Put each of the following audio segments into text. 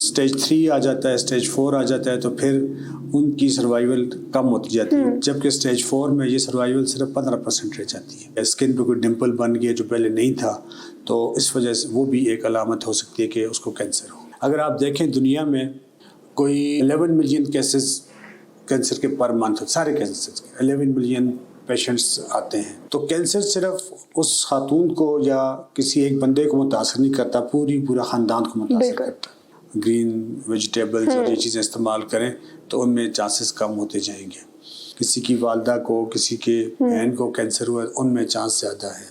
Stage 3 آ جاتا ہے, stage 4 آ جاتا ہے, تو پھر ان کی سروائیول کم ہوتی جاتی ہے, جبکہ اسٹیج 4 میں یہ سروائیول صرف 15% رہ جاتی ہے. اسکن پہ کوئی ڈمپل بن گیا جو پہلے نہیں تھا, تو اس وجہ سے وہ بھی ایک علامت ہو سکتی ہے کہ اس کو کینسر ہو. اگر آپ دیکھیں دنیا میں کوئی 11 ملین کیسز کینسر کے پر منتھ, سارے کینسر 11 ملین پیشنٹس آتے ہیں. تو کینسر صرف اس خاتون کو یا کسی ایک بندے کو متاثر نہیں کرتا, پورا خاندان کو متاثر کرتا. گرین ویجیٹیبلز اور یہ چیزیں استعمال کریں تو ان میں چانسز کم ہوتے جائیں گے. کسی کی والدہ کو, کسی کے بہن کو کینسر ہوا, ان میں چانس زیادہ ہے.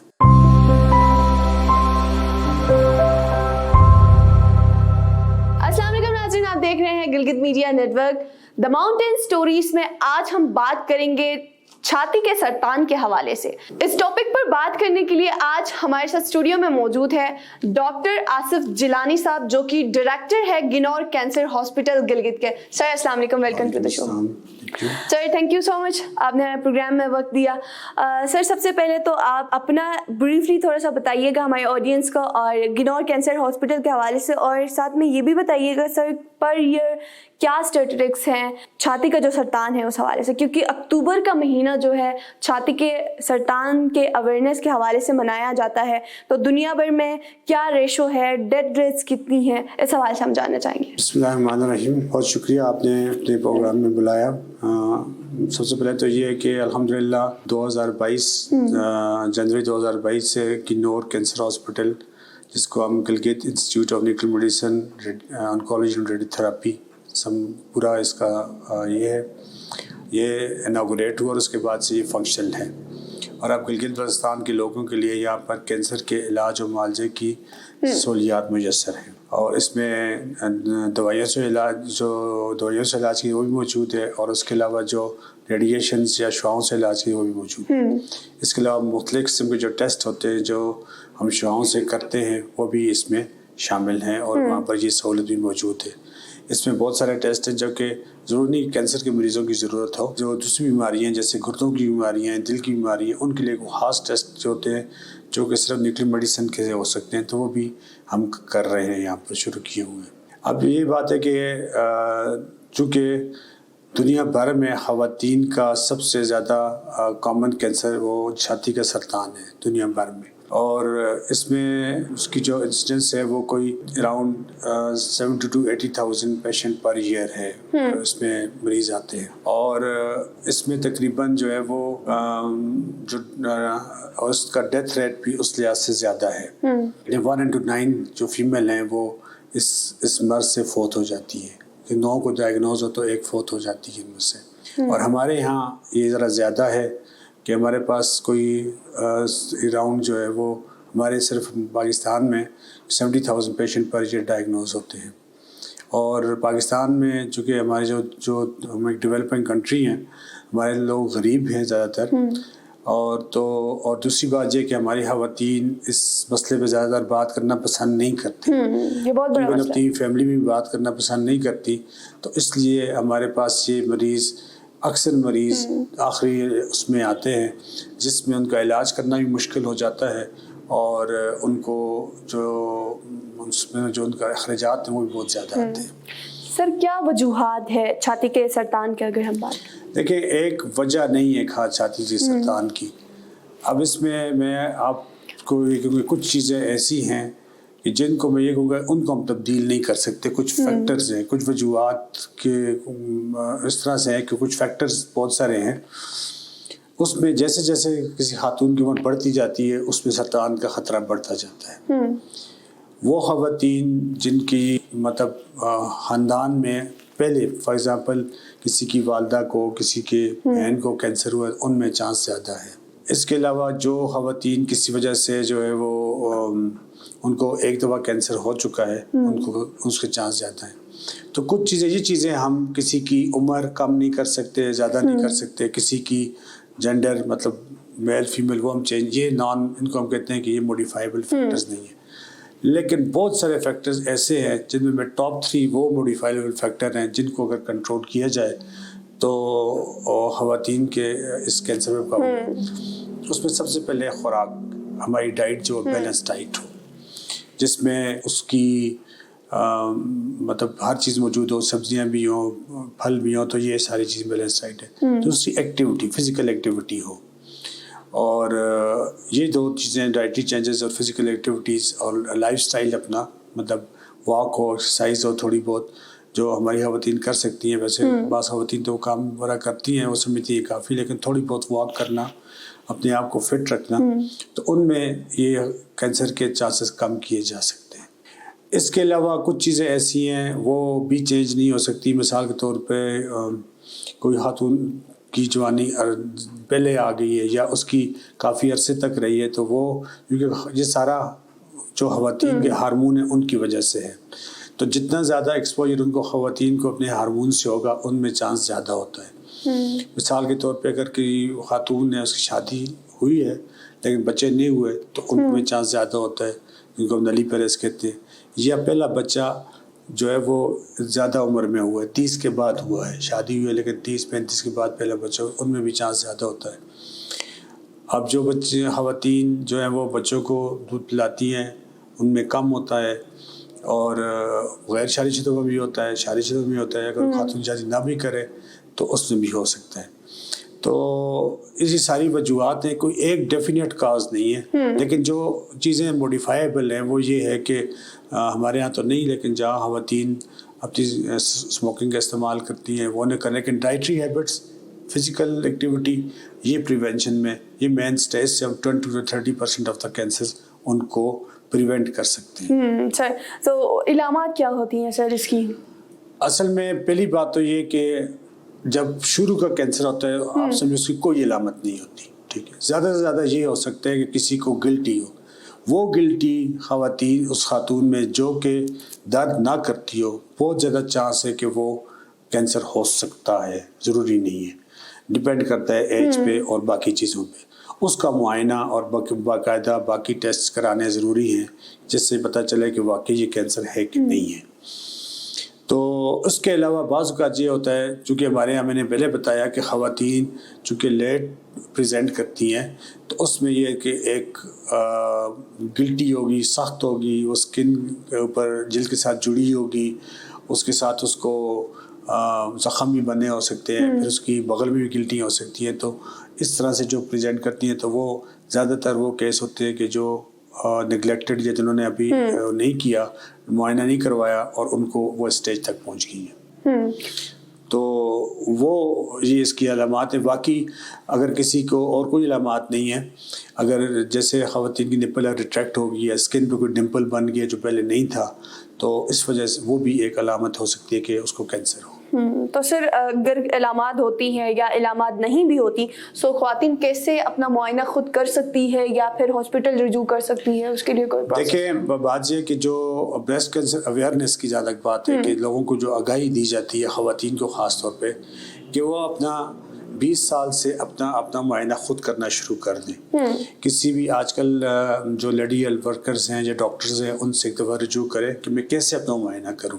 السلام علیکم ناظرین, آپ دیکھ رہے ہیں Gilgit media network the mountain stories میں. آج ہم بات کریں گے چھاتی کے سرطان کے حوالے سے. اس ٹاپک پر بات کرنے کے لیے آج ہمارے ساتھ اسٹوڈیو میں موجود ہے ڈاکٹر آصف جیلانی صاحب, جو کہ ڈائریکٹر ہے گنور کینسر ہاسپٹل گلگت کے. سر السلام علیکم, welcome to the show. Sir thank you so much, آپ نے ہمارے پروگرام میں وقت دیا. سر سب سے پہلے تو آپ اپنا بریفلی تھوڑا سا بتائیے گا ہمارے آڈینس کو اور گنور کینسر ہاسپٹل کے حوالے سے, اور ساتھ میں یہ بھی بتائیے گا سر پر ایئر کیا اسٹیٹسٹکس ہیں چھاتی کا جو سرطان ہے اس حوالے سے, کیونکہ اکتوبر کا مہینہ جو ہے چھاتی کے سرطان کے اویئرنیس کے حوالے سے منایا جاتا ہے, تو دنیا بھر میں کیا ریشو ہے, ڈیتھ ریٹس کتنی ہیں, اس حوالے سے ہم جاننا چاہیں گے. بسم اللہ الرحمن الرحیم. بہت شکریہ آپ نے اپنے پروگرام میں بلایا. سب سے پہلے تو یہ ہے کہ الحمدللہ 2022 جنوری 2022 سے گنور کینسر ہاسپٹل, جس کو ہم Gilgit institute of nuclear medicine oncology and ready therapy پورا اس کا یہ انوگریٹ ہوا, اور اس کے بعد سے یہ فنکشنل ہے. اور اب گلگت بلتستان کے لوگوں کے لیے یہاں پر کینسر کے علاج و معالجے کی سہولیات میسر ہیں, اور اس میں دوائیوں سے علاج کی وہ بھی موجود ہے, اور اس کے علاوہ جو ریڈیشنز یا شعاؤں سے علاج کی وہ بھی موجود ہے. اس کے علاوہ مختلف قسم کے جو ٹیسٹ ہوتے ہیں جو ہم شعاؤں سے کرتے ہیں وہ بھی اس میں شامل ہیں, اور وہاں پر یہ سہولت بھی موجود ہے. اس میں بہت سارے ٹیسٹ ہیں جو کہ ضروری نہیں کینسر کے مریضوں کی ضرورت ہو. جو دوسری بیماریاں جیسے گردوں کی بیماریاں ہیں, دل کی بیماریاں, ان کے لیے خاص ٹیسٹ جو ہوتے ہیں جو کہ صرف نیوکلیئر میڈیسن کے ہو سکتے ہیں, تو وہ بھی ہم کر رہے ہیں, یہاں پر شروع کیے ہوئے ہیں. اب یہ بات ہے کہ چونکہ دنیا بھر میں خواتین کا سب سے زیادہ کامن کینسر وہ چھاتی کا سرطان ہے دنیا بھر میں, اور اس میں اس کی جو انسیڈنس ہے وہ کوئی around 70,000 to 80,000 patient per year ہے, اس میں مریض آتے ہیں. اور اس میں تقریباً جو ہے وہ جو اس کا ڈیتھ ریٹ بھی اس لحاظ سے زیادہ ہے. 1 into 9 جو فیمیل ہیں وہ اس مرض سے فوت ہو جاتی ہے. 9 کو ڈائگنوز ہو تو 1 فوت ہو جاتی ہے ان میں سے. اور ہمارے یہاں یہ ذرا زیادہ ہے کہ ہمارے پاس کوئی اراؤنڈ جو ہے وہ ہمارے صرف پاکستان میں 70,000 پیشنٹ پر ایئر ڈائگنوز ہوتے ہیں. اور پاکستان میں چونکہ ہمارے جو ہم ایک ڈیولپنگ کنٹری ہیں, ہمارے لوگ غریب ہیں زیادہ تر, اور دوسری بات یہ کہ ہماری خواتین اس مسئلے پہ زیادہ تر بات کرنا پسند نہیں کرتی, اپنی فیملی میں بھی بات کرنا پسند نہیں کرتی. تو اس لیے ہمارے پاس یہ اکثر مریض آخری اس میں آتے ہیں جس میں ان کا علاج کرنا بھی مشکل ہو جاتا ہے, اور ان کو جو ان کا اخراجات ہیں وہ بھی بہت زیادہ آتے ہیں. سر کیا وجوہات ہے چھاتی کے سرطان کے, اگر ہم بات دیکھیں ایک وجہ نہیں ہے چھاتی کے سرطان کی. اب اس میں آپ کو کچھ چیزیں ایسی ہیں کہ جن کو میں یہ کہوں گا ان کو ہم تبدیل نہیں کر سکتے. کچھ فیکٹرز ہیں, کچھ وجوہات کے اس طرح سے ہیں کہ کچھ فیکٹرز بہت سارے ہیں. اس میں جیسے جیسے کسی خاتون کی عمر بڑھتی جاتی ہے اس میں سرطان کا خطرہ بڑھتا جاتا ہے. وہ خواتین جن کی مطلب خاندان میں پہلے فار ایگزامپل کسی کی والدہ کو, کسی کے بہن کو کینسر ہوا, ان میں چانس زیادہ ہے. اس کے علاوہ جو خواتین کسی وجہ سے جو ہے وہ ان کو ایک دفعہ کینسر ہو چکا ہے, ان کو اس کے چانس زیادہ ہیں. تو کچھ یہ چیزیں ہم کسی کی عمر کم نہیں کر سکتے, زیادہ نہیں کر سکتے. کسی کی جینڈر مطلب میل فیمیل وہ ہم چینج, یہ ان کو ہم کہتے ہیں کہ یہ موڈیفائبل فیکٹرز نہیں ہیں. لیکن بہت سارے فیکٹرز ایسے ہیں جن میں ٹاپ 3 وہ موڈیفائبل فیکٹر ہیں جن کو اگر کنٹرول کیا جائے تو خواتین کے اس کینسر میں قابو. اس میں سب سے پہلے خوراک, ہماری ڈائٹ جو بیلنس ڈائٹ ہو, جس میں اس کی مطلب ہر چیز موجود ہو, سبزیاں بھی ہوں, پھل بھی ہوں, تو یہ ساری چیز بیلنس ڈائٹ ہے. دوسری ایکٹیویٹی, فزیکل ایکٹیویٹی ہو, اور یہ دو چیزیں ڈائٹری چینجز اور فزیکل ایکٹیویٹیز اور لائف سٹائل اپنا, مطلب واک ہو, ایکسرسائز ہو تھوڑی بہت, جو ہماری خواتین کر سکتی ہیں. ویسے بعض خواتین تو کام وغیرہ کرتی ہیں, وہ سمجھتی ہیں کافی, لیکن تھوڑی بہت واک کرنا, اپنے آپ کو فٹ رکھنا, تو ان میں یہ کینسر کے چانسز کم کیے جا سکتے ہیں. اس کے علاوہ کچھ چیزیں ایسی ہیں وہ بھی چینج نہیں ہو سکتی. مثال کے طور پہ کوئی خاتون کی جوانی پہلے آ گئی ہے یا اس کی کافی عرصے تک رہی ہے, تو وہ کیونکہ یہ سارا جو خواتین کے ہارمون ہیں ان کی وجہ سے ہے, تو جتنا زیادہ ایکسپوجر ان کو خواتین کو اپنے ہارمون سے ہوگا ان میں چانس زیادہ ہوتا ہے. مثال کے طور پہ اگر کوئی خاتون نے, اس کی شادی ہوئی ہے لیکن بچے نہیں ہوئے, تو ان میں چانس زیادہ ہوتا ہے, جن کو ہم نلی پیرس کہتے ہیں. یا پہلا بچہ جو ہے وہ زیادہ عمر میں ہوا ہے, 30 کے بعد ہوا ہے, شادی ہوئی ہے لیکن 30-35 کے بعد پہلا بچہ, ان میں بھی چانس زیادہ ہوتا ہے. اب جو بچے خواتین جو ہیں وہ بچوں کو دودھ پلاتی ہیں, ان میں کم ہوتا ہے, اور غیر شادی شدہ میں بھی ہوتا ہے, شادی شدہ میں بھی ہوتا ہے. اگر خاتون شادی نہ بھی کرے تو اس میں بھی ہو سکتا ہے. تو اسی ساری وجوہات ہیں, کوئی ایک ڈیفینیٹ کاز نہیں ہے, لیکن جو چیزیں موڈیفائیبل ہیں وہ یہ ہے کہ ہمارے ہاں تو نہیں, لیکن جہاں خواتین اپنی اسموکنگ کا استعمال کرتی ہیں وہ نہ کریں. لیکن ڈائٹری ہیبٹس, فزیکل ایکٹیویٹی, یہ پریونشن میں یہ مین اسٹیج سے ہم 20-30% آف دا کینسر ان کو پریونٹ کر سکتے ہیں. سر, تو علامات کیا ہوتی ہیں سر اس کی؟ اصل میں پہلی بات تو یہ کہ جب شروع کا کینسر ہوتا ہے آپ سمجھو اس کی کوئی علامت نہیں ہوتی, ٹھیک ہے. زیادہ سے زیادہ یہ ہو سکتا ہے کہ کسی کو گلٹی ہو, وہ گلٹی خواتین اس خاتون میں جو کہ درد نہ کرتی ہو, بہت زیادہ چانس ہے کہ وہ کینسر ہو سکتا ہے, ضروری نہیں ہے, ڈپینڈ کرتا ہے ایج پہ اور باقی چیزوں پہ. اس کا معائنہ اور باقاعدہ باقی ٹیسٹ کرانے ضروری ہیں, جس سے پتہ چلے کہ واقعی یہ کینسر ہے کہ نہیں ہے. تو اس کے علاوہ بعض اوقات یہ ہوتا ہے, چونکہ ہمارے یہاں میں نے پہلے بتایا کہ خواتین چونکہ لیٹ پریزنٹ کرتی ہیں, تو اس میں یہ ہے کہ ایک گلٹی ہوگی, سخت ہوگی, وہ اسکن کے اوپر جلد کے ساتھ جڑی ہوگی, اس کے ساتھ اس کو زخم بھی بنے ہو سکتے ہیں, پھر اس کی بغل میں بھی گلٹیاں ہو سکتی ہیں. تو اس طرح سے جو پریزنٹ کرتی ہیں تو وہ زیادہ تر وہ کیس ہوتے ہیں کہ جو نگلیکٹڈ یا جنہوں نے ابھی نہیں کیا, معائنہ نہیں کروایا, اور ان کو وہ اسٹیج تک پہنچ گئی ہیں. تو وہ یہ اس کی علامات ہیں. باقی اگر کسی کو اور کوئی علامات نہیں ہے, اگر جیسے خواتین کی نپل ریٹریکٹ ہو گئی یا اسکن پہ کوئی ڈمپل بن گیا جو پہلے نہیں تھا, تو اس وجہ سے وہ بھی ایک علامت ہو سکتی ہے کہ اس کو کینسر ہو. تو سر اگر علامات ہوتی ہیں یا علامات نہیں بھی ہوتی, سو خواتین کیسے اپنا معائنہ خود کر سکتی ہے یا پھر ہاسپٹل رجوع کر سکتی ہے؟ اس کے لیے کوئی دیکھیں, بات یہ کہ جو بریسٹ کینسر اویئرنیس کی زیادہ بات ہے کہ لوگوں کو جو آگاہی دی جاتی ہے, خواتین کو خاص طور پہ, کہ وہ اپنا 20 سال سے اپنا معائنہ خود کرنا شروع کر دیں. کسی بھی آج کل جو لیڈی ہیلتھ ورکرز ہیں یا ڈاکٹرز ہیں, ان سے ایک دفعہ رجوع کریں کہ میں کیسے اپنا معائنہ کروں.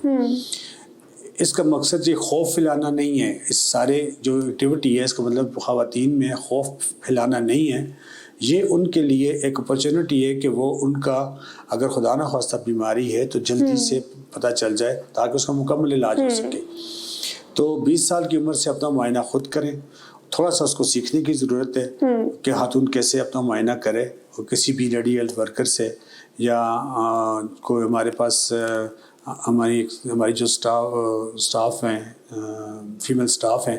اس کا مقصد یہ خوف پھیلانا نہیں ہے. اس سارے جو ایکٹیویٹی ہے اس کا مطلب خواتین میں خوف پھیلانا نہیں ہے, یہ ان کے لیے ایک اپرچونٹی ہے کہ وہ ان کا اگر خدا نہ خواستہ بیماری ہے تو جلدی سے پتہ چل جائے تاکہ اس کا مکمل علاج ہو سکے. تو 20 سال کی عمر سے اپنا معائنہ خود کریں. تھوڑا سا اس کو سیکھنے کی ضرورت ہے کہ خاتون کیسے اپنا معائنہ کرے, اور کسی بھی لیڈی ہیلتھ ورکر سے یا کوئی ہمارے پاس ہماری جو سٹاف ہیں, فیمیل سٹاف ہیں,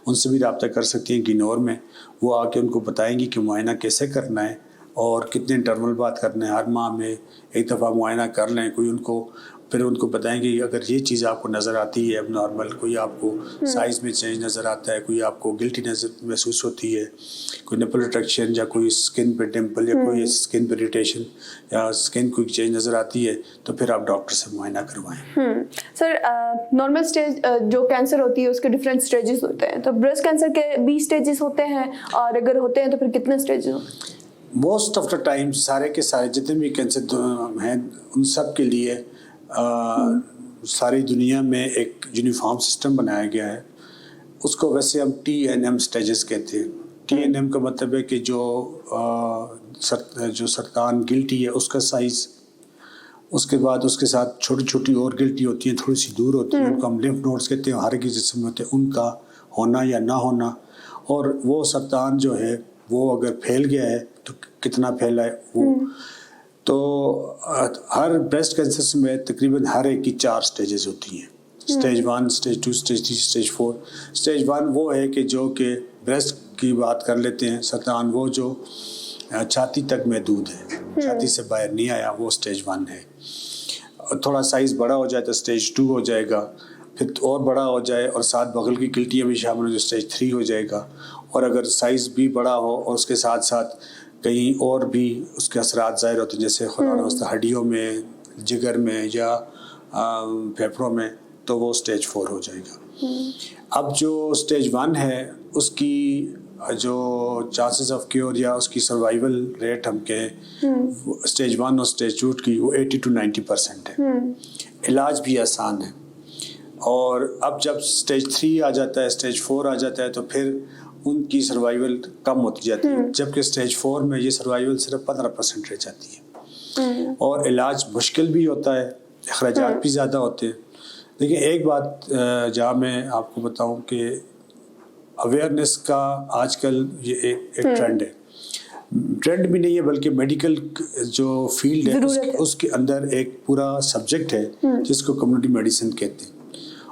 ان سے بھی رابطہ کر سکتی ہیں گنور میں. وہ آ کے ان کو بتائیں گی کہ معائنہ کیسے کرنا ہے اور کتنے انٹرول بعد کرنا ہے. ہر ماہ میں ایک دفعہ معائنہ کر لیں. کوئی ان کو پھر ان کو بتائیں گے اگر یہ چیز آپ کو نظر آتی ہے اب نارمل, کوئی آپ کو سائز میں چینج نظر آتا ہے, کوئی آپ کو گلٹی محسوس ہوتی ہے, کوئی نپل ریٹریکشن یا کوئی اسکن پہ ڈمپل یا کوئی اسکن پہ اریٹیشن یا اسکن کوئی چینج نظر آتی ہے, تو پھر آپ ڈاکٹر سے معائنہ کروائیں. سر نارمل اسٹیج جو کینسر ہوتی ہے اس کے ڈفرینٹ اسٹیجز ہوتے ہیں, تو بریسٹ کینسر کے 20 اسٹیجز ہوتے ہیں, اور اگر ہوتے ہیں تو پھر کتنے اسٹیجز ہوتے ہیں؟ موسٹ آف دا ٹائم سارے کے سارے جتنے بھی کینسر ہیں ان سب کے لیے ساری دنیا میں ایک یونیفارم سسٹم بنایا گیا ہے. اس کو ویسے ہم TNM سٹیجز کہتے ہیں. TNM کا مطلب ہے کہ جو سرطان گلٹی ہے اس کا سائز, اس کے بعد اس کے ساتھ چھوٹی چھوٹی اور گلٹی ہوتی ہیں، تھوڑی سی دور ہوتی ہیں، ان کو ہم لمف نوڈس کہتے ہیں، ہارے کے جسم میں ہوتے ہیں، ان کا ہونا یا نہ ہونا، اور وہ سرطان جو ہے وہ اگر پھیل گیا ہے تو کتنا پھیلا ہے وہ. تو ہر بریسٹ کینسر میں تقریباً ہر ایک کی 4 سٹیجز ہوتی ہیں، stage 1، stage 2، stage 3، stage 4. Stage 1 وہ ہے کہ جو کہ بریسٹ کی بات کر لیتے ہیں، سرطان وہ جو چھاتی تک محدود ہے، چھاتی سے باہر نہیں آیا، وہ سٹیج 1 ہے. تھوڑا سائز بڑا ہو جائے تو سٹیج 2 ہو جائے گا، پھر اور بڑا ہو جائے اور ساتھ بغل کی گلٹیاں بھی شامل ہو جو سٹیج 3 ہو جائے گا. اور اگر سائز بھی بڑا ہو اور اس کے ساتھ ساتھ کہیں اور بھی اس کے اثرات ظاہر ہوتے ہیں، جیسے خدا نخواستہ ہڈیوں میں، جگر میں یا پھیپھڑوں میں، تو وہ سٹیج 4 ہو جائے گا. اب جو سٹیج 1 ہے اس کی جو چانسز آف کیور یا اس کی سروائیول ریٹ ہم کہیں سٹیج 1 اور سٹیج 2 کی وہ 80 to 90% ہے. علاج بھی آسان ہے. اور اب جب سٹیج 3 آ جاتا ہے، سٹیج 4 آ جاتا ہے، تو پھر ان کی سروائیول کم ہوتی جاتی ہے، جبکہ سٹیج 4 میں یہ سروائیول صرف 15% رہ جاتی ہے. اور علاج مشکل بھی ہوتا ہے، اخراجات بھی زیادہ ہوتے ہیں. دیکھیں ایک بات جہاں میں آپ کو بتاؤں کہ اویئرنیس کا آج کل یہ ایک ٹرینڈ ہے، ٹرینڈ بھی نہیں ہے بلکہ میڈیکل جو فیلڈ ہے اس کے اندر ایک پورا سبجیکٹ ہے جس کو کمیونٹی میڈیسن کہتے ہیں.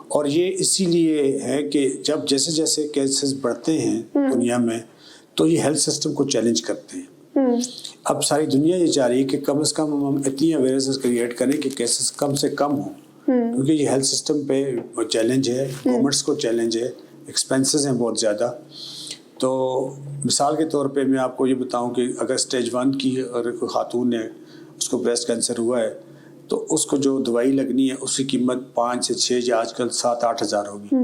اور یہ اسی لیے ہے کہ جب جیسے جیسے کیسز بڑھتے ہیں دنیا میں تو یہ ہیلتھ سسٹم کو چیلنج کرتے ہیں. اب ساری دنیا یہ چاہ رہی ہے کہ کم از کم ہم اتنی اویئرنیس کریٹ کریں کہ کیسز کم سے کم ہوں، کیونکہ یہ ہیلتھ سسٹم پہ چیلنج ہے، گورنمنٹس کو چیلنج ہے، ایکسپینسز ہیں بہت زیادہ. تو مثال کے طور پہ میں آپ کو یہ بتاؤں کہ اگر سٹیج 1 کی اگر کوئی خاتون ہے اس کو بریسٹ کینسر ہوا ہے تو اس کو جو دوائی لگنی ہے اس کی قیمت 5 سے 6 یا آج کل 7-8 ہزار ہوگی.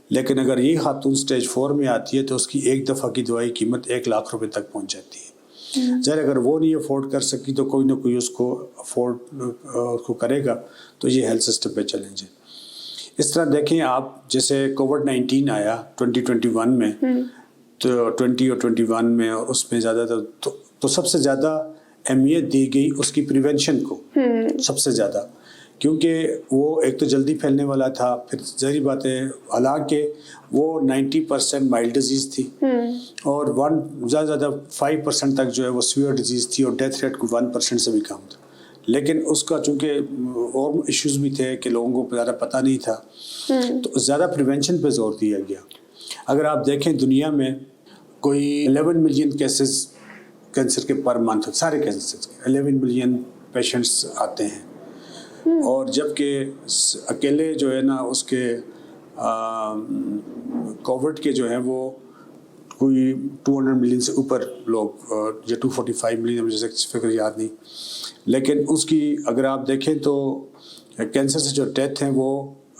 لیکن اگر یہ خاتون سٹیج 4 میں آتی ہے تو اس کی ایک دفعہ کی دوائی قیمت 1 لاکھ روپے تک پہنچ جاتی ہے. ظاہر اگر وہ نہیں افورڈ کر سکی تو کوئی نہ کوئی اس کو افورڈ کرے گا. تو یہ ہیلتھ سسٹم پہ چیلنج ہے. اس طرح دیکھیں آپ جیسے کووڈ-19 آیا 2021 میں، تو 20 اور 21 میں، اور اس میں زیادہ تو سب سے زیادہ اہمیت دی گئی اس کی پریونشن کو سب سے زیادہ، کیونکہ وہ ایک تو جلدی پھیلنے والا تھا. پھر ظاہری بات ہے حالانکہ وہ 90% مائلڈ ڈیزیز تھی اور زیادہ 5% تک جو ہے وہ سیویئر ڈیزیز تھی، اور ڈیتھ ریٹ کو 1% سے بھی کم تھا. لیکن اس کا چونکہ اور ایشوز بھی تھے کہ لوگوں کو زیادہ پتہ نہیں تھا، تو زیادہ پریونشن پہ زور دیا گیا. اگر آپ دیکھیں دنیا میں کوئی 11 ملین کیسز کینسر کے پر منتھ، سارے کینسر کے 11 ملین پیشنٹس آتے ہیں، اور جبکہ اکیلے جو ہے نا اس کے کووڈ کے جو ہیں وہ کوئی 200 ملین سے اوپر لوگ، یا 245 ملین، مجھے فکر یاد نہیں. لیکن اس کی اگر آپ دیکھیں تو کینسر سے جو ڈیتھ ہیں وہ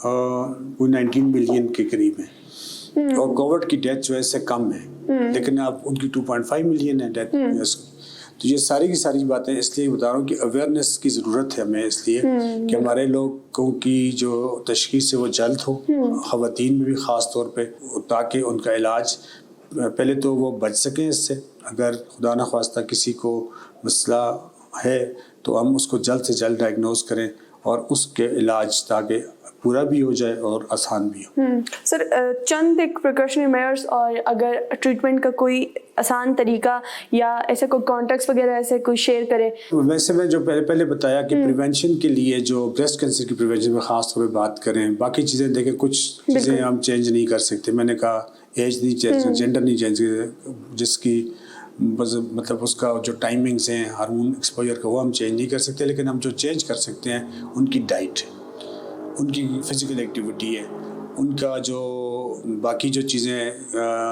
کوئی 19 ملین کے قریب ہیں، اور کووڈ کی ڈیتھ جو ہے اس سے کم ہے، لیکن آپ ان کی 2.5 ملین ہے ڈیتھ. تو یہ ساری کی ساری باتیں اس لیے بتا رہا ہوں کہ اویئرنیس کی ضرورت ہے ہمیں، اس لیے کہ ہمارے لوگوں کی جو تشخیص ہے وہ جلد ہو، خواتین میں بھی خاص طور پہ، تاکہ ان کا علاج پہلے تو وہ بچ سکیں اس سے. اگر خدا نخواستہ کسی کو مسئلہ ہے تو ہم اس کو جلد سے جلد ڈائگنوز کریں اور اس کے علاج تاکہ پورا بھی ہو جائے اور آسان بھی ہو. سر چند ایک پریکاشنری میئرز، اور اگر ٹریٹمنٹ کا کوئی آسان طریقہ یا ایسے کوئی کانٹیکٹس وغیرہ ایسے کوئی شیئر کریں. ویسے میں جو پہلے بتایا کہ پریونشن کے لیے جو بریسٹ کینسر کی پریونشن میں خاص طور پہ بات کریں، باقی چیزیں دیکھیں کچھ چیزیں ہم چینج نہیں کر سکتے. میں نے کہا ایج نہیں چینج، جینڈر نہیں چینج، جس کی مطلب اس کا جو ٹائمنگز ہیں ہارمون ایکسپوجر کا وہ ہم چینج نہیں کر سکتے. لیکن ہم جو چینج کر سکتے ہیں ان کی ڈائٹ، ان کی فزیکل ایکٹیویٹی ہے، ان کا جو باقی جو چیزیں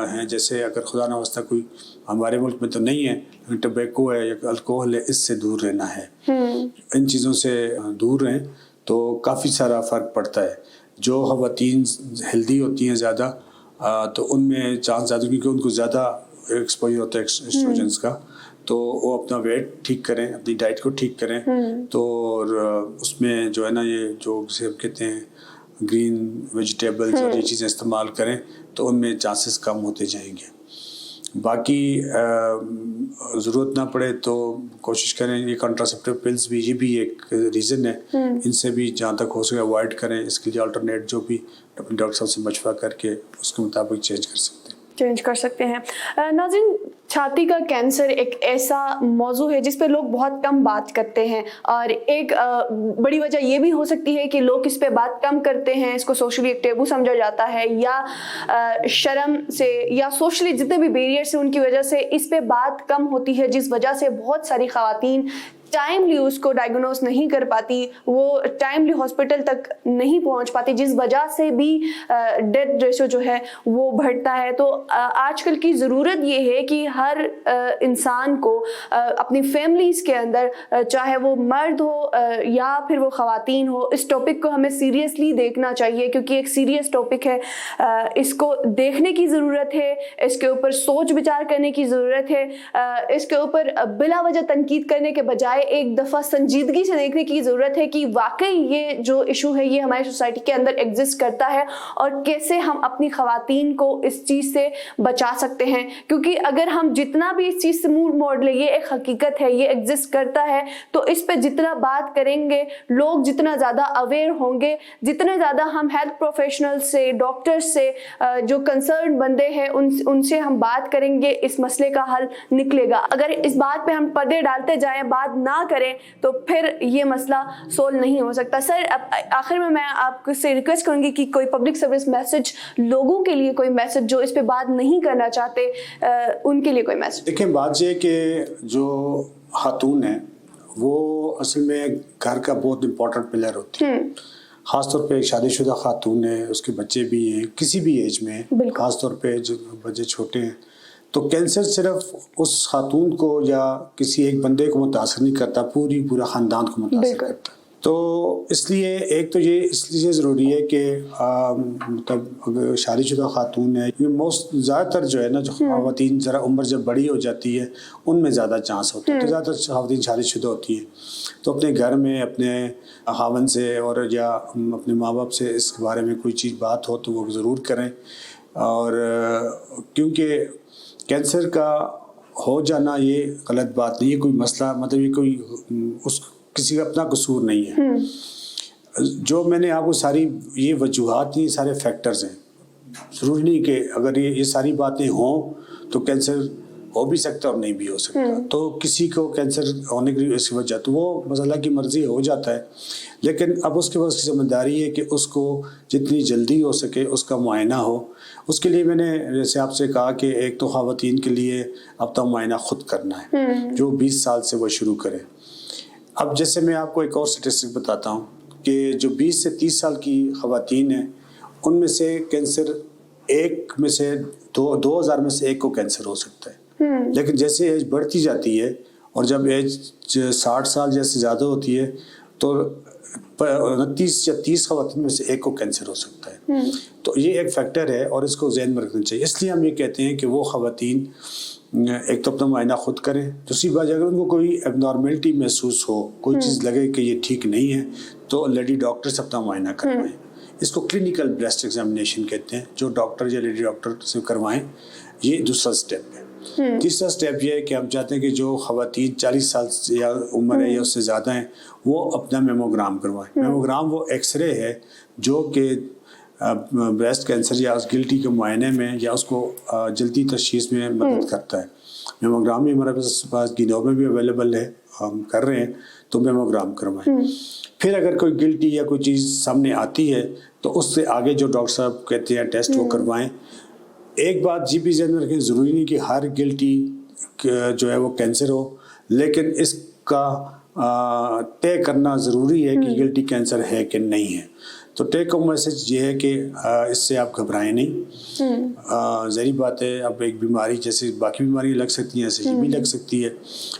ہیں، جیسے اگر خدا نخواستہ کوئی ہمارے ملک میں تو نہیں ہے لیکن ٹبیکو ہے یا الکوہل ہے، اس سے دور رہنا ہے. ان چیزوں سے دور رہیں تو کافی سارا فرق پڑتا ہے. جو خواتین ہیلدی ہوتی ہیں زیادہ تو ان میں چانس زیادہ، کیونکہ ان کو زیادہ ایکسپوجر ہوتا ہے ایسٹروجنس کا، تو وہ اپنا ویٹ ٹھیک کریں، اپنی ڈائٹ کو ٹھیک کریں. تو اس میں جو ہے نا یہ جو جسے ہم کہتے ہیں گرین ویجیٹیبلز اور یہ چیزیں استعمال کریں تو ان میں چانسز کم ہوتے جائیں گے. باقی ضرورت نہ پڑے تو کوشش کریں یہ کنٹراسیپٹیو پلز بھی، یہ بھی ایک ریزن ہے، ان سے بھی جہاں تک ہو سکے اوائڈ کریں. اس کے لیے آلٹرنیٹ جو بھی اپنے ڈاکٹر صاحب سے مشورہ کر کے اس کے مطابق چینج کر سکتے ہیں. ناظرین، چھاتی کا کینسر ایک ایسا موضوع ہے جس پہ لوگ بہت کم بات کرتے ہیں، اور ایک بڑی وجہ یہ بھی ہو سکتی ہے کہ لوگ اس پہ بات کم کرتے ہیں، اس کو سوشلی ایک ٹیبو سمجھا جاتا ہے، یا شرم سے یا سوشلی جتنے بھی بیریئرس ہیں ان کی وجہ سے اس پہ بات کم ہوتی ہے، جس وجہ سے بہت ساری خواتین ٹائملی اس کو ڈائگنوز نہیں کر پاتی، وہ ٹائملی ہاسپٹل تک نہیں پہنچ پاتی، جس وجہ سے بھی ڈیتھ ریشو جو ہے وہ بڑھتا ہے. تو آج کل کی ضرورت یہ ہے کہ ہر انسان کو اپنی فیملیز کے اندر، چاہے وہ مرد ہو یا پھر وہ خواتین ہو، اس ٹاپک کو ہمیں سیریسلی دیکھنا چاہیے، کیونکہ ایک سیریس ٹاپک ہے. اس کو دیکھنے کی ضرورت ہے، اس کے اوپر سوچ بچار کرنے کی ضرورت ہے، اس کے اوپر بلا وجہ تنقید کرنے کے بجائے ایک دفعہ سنجیدگی سے دیکھنے کی ضرورت ہے کہ واقعی یہ جو ایشو ہے یہ ہماری سوسائٹی کے اندر ایگزسٹ کرتا ہے، اور کیسے ہم اپنی خواتین کو اس چیز سے بچا سکتے ہیں. کیونکہ اگر ہم جتنا بھی اس چیز سے منہ موڑ لیں، یہ ایک حقیقت ہے، یہ ایگزسٹ کرتا ہے، تو اس پہ جتنا بات کریں گے، لوگ جتنا زیادہ اویئر ہوں گے، جتنے زیادہ ہم ہیلتھ پروفیشنل سے، ڈاکٹر سے، جو کنسرن بندے ہیں ان سے ہم بات کریں گے، اس مسئلے کا حل نکلے گا. اگر اس بات پہ ہم پردے ڈالتے جائیں، بات نہ کریں، تو پھر یہ مسئلہ سولو نہیں ہو سکتا. سر، آخر میں آپ سے ریکویسٹ کروں گی کہ کوئی پبلک سروس میسج لوگوں کے لیے، کوئی میسج جو اس پہ بات نہیں کرنا چاہتے ان کے لیے کوئی میسج. دیکھیں، بات یہ کہ جو خاتون ہے وہ اصل میں گھر کا بہت امپورٹنٹ پلر ہوتی ہے. خاص طور پہ ایک شادی شدہ خاتون ہے، اس کے بچے بھی ہیں کسی بھی ایج میں، خاص طور پہ جو بچے چھوٹے ہیں، تو کینسر صرف اس خاتون کو یا کسی ایک بندے کو متاثر نہیں کرتا، پورا خاندان کو متاثر کرتا. تو اس لیے ایک تو یہ اس لیے ضروری ہے کہ مطلب اگر شادی شدہ خاتون ہے، یہ زیادہ تر جو ہے نا، جو خواتین ذرا عمر جب بڑی ہو جاتی ہے ان میں زیادہ چانس ہوتے ہیں، تو زیادہ تر خواتین شادی شدہ ہوتی ہیں، تو اپنے گھر میں اپنے خاوند سے اور یا اپنے ماں باپ سے اس کے بارے میں کوئی چیز بات ہو تو وہ ضرور کریں. اور کیونکہ کینسر کا ہو جانا یہ غلط بات نہیں ہے، کوئی مسئلہ مطلب یہ کوئی کسی کا اپنا قصور نہیں ہے. جو میں نے آپ کو ساری یہ وجوہات نہیں، سارے فیکٹرز ہیں. ضروری نہیں کہ اگر یہ ساری باتیں ہوں تو کینسر ہو بھی سکتا اور نہیں بھی ہو سکتا. تو کسی کو کینسر ہونے کی اس وجہ تو وہ بس اللہ کی مرضی ہو جاتا ہے، لیکن اب اس کے بعد ذمہ داری ہے کہ اس کو جتنی جلدی ہو سکے اس کا معائنہ ہو. اس کے لیے میں نے جیسے آپ سے کہا کہ ایک تو خواتین کے لیے اب تو معائنہ خود کرنا ہے، جو 20 سال سے وہ شروع کرے. اب جیسے میں آپ کو ایک اور سٹیٹسٹک بتاتا ہوں کہ جو 20 سے 30 سال کی خواتین ہیں ان میں سے کینسر ایک میں سے 2000 میں سے ایک کو کینسر ہو سکتا ہے. لیکن جیسے ایج بڑھتی جاتی ہے اور جب ایج 60 سال جیسے زیادہ ہوتی ہے تو 29 یا 30 خواتین میں سے ایک کو کینسر ہو سکتا ہے. تو یہ ایک فیکٹر ہے اور اس کو ذہن میں رکھنا چاہیے. اس لیے ہم یہ کہتے ہیں کہ وہ خواتین ایک تو اپنا معائنہ خود کریں. دوسری بات، اگر ان کو کوئی ایب نارملٹی محسوس ہو، کوئی چیز لگے کہ یہ ٹھیک نہیں ہے، تو لیڈی ڈاکٹر سے اپنا معائنہ کروائیں. اس کو کلینکل بریسٹ ایگزامینیشن کہتے ہیں، جو ڈاکٹر یا لیڈی ڈاکٹر سے کروائیں. یہ دوسرا سٹیپ ہے. تیسرا سٹیپ یہ ہے کہ ہم چاہتے ہیں کہ جو خواتین 40 سال یا عمر ہے یا اس سے زیادہ ہیں وہ اپنا میموگرام کروائیں. میموگرام وہ ایکس رے ہے جو کہ بریسٹ کینسر یا اس گلٹی کے معائنے میں یا اس کو جلدی تشخیص میں مدد کرتا ہے. میموگرام بھی ہمارے پاس گینور میں بھی اویلیبل ہے، ہم کر رہے ہیں، تو میموگرام کروائیں. پھر اگر کوئی گلٹی یا کوئی چیز سامنے آتی ہے تو اس سے آگے جو ڈاکٹر صاحب کہتے ہیں ٹیسٹ وہ کروائیں. ایک بات جی بھی ذہن میں رکھیں، ضروری نہیں کہ ہر گلٹی جو ہے وہ کینسر ہو، لیکن اس کا طے کرنا ضروری ہے کہ گلٹی کینسر ہے کہ نہیں ہے. تو ٹیک ہوم میسج یہ ہے کہ اس سے آپ گھبرائیں نہیں. ظاہری بات ہے، اب ایک بیماری جیسے باقی بیماریاں لگ سکتی ہیں ایسے یہ بھی لگ سکتی ہے،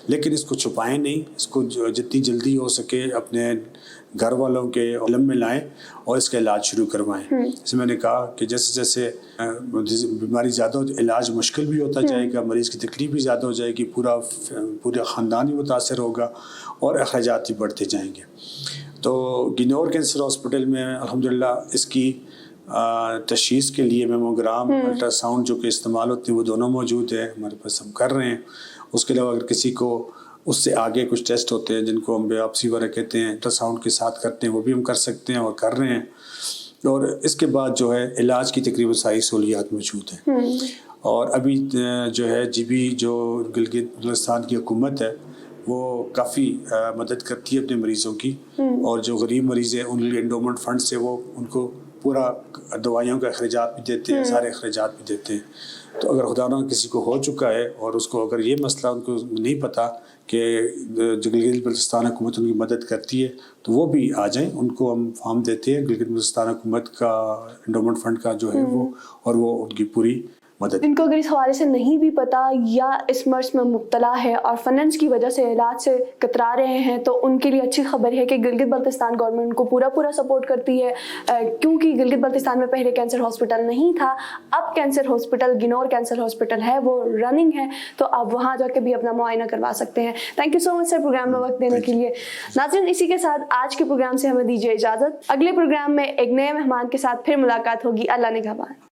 لیکن اس کو چھپائیں نہیں. اس کو جتنی جلدی ہو سکے اپنے گھر والوں کے علم میں لائیں اور اس کا علاج شروع کروائیں. جیسے میں نے کہا کہ جیسے جیسے بیماری زیادہ ہو علاج مشکل بھی ہوتا جائے گا، مریض کی تکلیف بھی زیادہ ہو جائے گی، پورا خاندان ہی متاثر ہوگا اور اخراجات بھی بڑھتے جائیں گے. تو گنور کینسر ہاسپٹل میں الحمدللہ اس کی تشخیص کے لیے میموگرام الٹرا ساؤنڈ جو کہ استعمال ہوتے ہیں وہ دونوں موجود ہے ہمارے پاس، ہم کر رہے ہیں۔ اس کے علاوہ اگر کسی کو اس سے آگے کچھ ٹیسٹ ہوتے ہیں جن کو ہم بیاپسی وغیرہ کہتے ہیں، الٹرا ساؤنڈ کے ساتھ کرتے ہیں، وہ بھی ہم کر سکتے ہیں اور کر رہے ہیں۔ اور اس کے بعد جو ہے علاج کی تقریباً ساری سہولیات موجود ہیں۔ اور ابھی جو ہے جو گلگت بلتستان کی حکومت ہے وہ کافی مدد کرتی ہے اپنے مریضوں کی، اور جو غریب مریض ہیں ان کے انڈومنٹ فنڈ سے وہ ان کو پورا دوائیوں کا اخراجات بھی دیتے ہیں، سارے اخراجات بھی دیتے ہیں۔ تو اگر خدا نہ کسی کو ہو چکا ہے اور اس کو اگر یہ مسئلہ ان کو نہیں پتہ کہ گلگت بلتستان حکومت ان کی مدد کرتی ہے تو وہ بھی آ جائیں، ان کو ہم فارم دیتے ہیں گلگت بلتستان حکومت کا انڈومنٹ فنڈ کا جو ہے وہ، اور وہ ان کی پوری مدد۔ ان کو اگر اس حوالے سے نہیں بھی پتا یا اس مرض میں مبتلا ہے اور فنڈز کی وجہ سے علاج سے کترا رہے ہیں تو ان کے لیے اچھی خبر ہے کہ گلگت بلتستان گورنمنٹ کو پورا سپورٹ کرتی ہے، کیونکہ گلگت بلتستان میں پہلے کینسر ہاسپٹل نہیں تھا، اب cancer hospital Gunvor cancer hospital ہے، وہ رننگ ہے، تو آپ وہاں جا کے بھی اپنا معائنہ کروا سکتے ہیں۔ Thank you so much sir program میں وقت دینے کے لیے۔ ناظرین، اسی کے ساتھ آج کے پروگرام سے ہمیں دیجیے اجازت، اگلے پروگرام میں ایک نئے مہمان کے ساتھ پھر ملاقات ہوگی۔ اللہ نگہبان۔